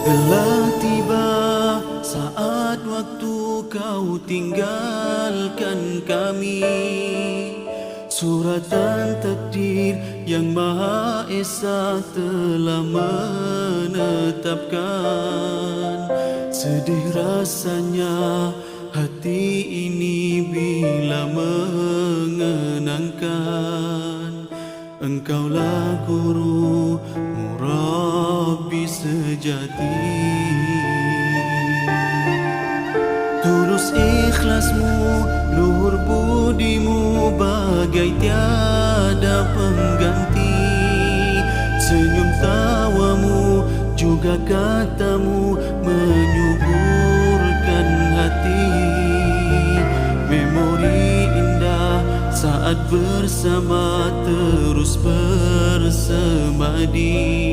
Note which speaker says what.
Speaker 1: Telah tiba saat waktu kau tinggalkan kami. Suratan takdir yang Maha Esa telah menetapkan. Sedih rasanya hati ini bila mengenangkan Engkaulah guru murabbi sejati. Tulus ikhlasmu, luhur budimu, bagai tiada pengganti. Senyum tawamu, juga katamu menyuburkan hati. Memori indah saat bersama terus bersemadi.